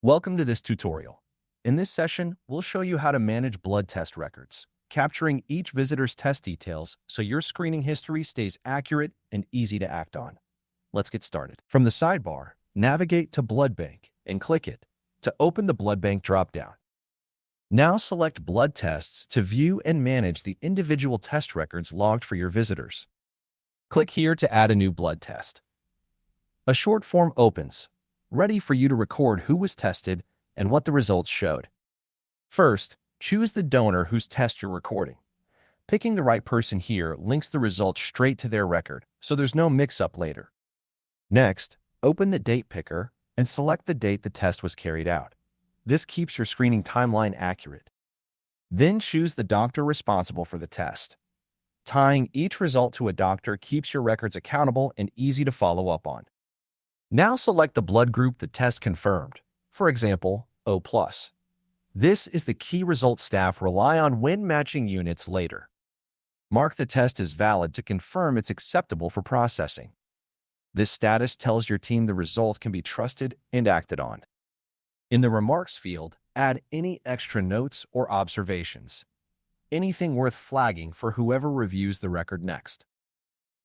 Welcome to this tutorial. In this session, we'll show you how to manage blood test records, capturing each visitor's test details so your screening history stays accurate and easy to act on. Let's get started. From the sidebar, navigate to Blood Bank and click it to open the Blood Bank dropdown. Now select Blood Tests to view and manage the individual test records logged for your visitors. Click here to add a new blood test. A short form opens, ready for you to record who was tested and what the results showed. First, choose the donor whose test you're recording. Picking the right person here links the results straight to their record, so there's no mix-up later. Next, open the date picker and select the date the test was carried out. This keeps your screening timeline accurate. Then choose the doctor responsible for the test. Tying each result to a doctor keeps your records accountable and easy to follow up on. Now select the blood group the test confirmed, for example, O+. This is the key result staff rely on when matching units later. Mark the test as valid to confirm it's acceptable for processing. This status tells your team the result can be trusted and acted on. In the remarks field, add any extra notes or observations, anything worth flagging for whoever reviews the record next.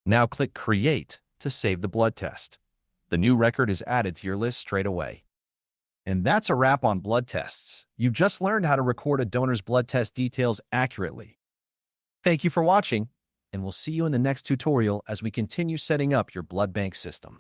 Now click Create to save the blood test. The new record is added to your list straight away. And that's a wrap on blood tests. You've just learned how to record a donor's blood test details accurately. Thank you for watching, and we'll see you in the next tutorial as we continue setting up your blood bank system.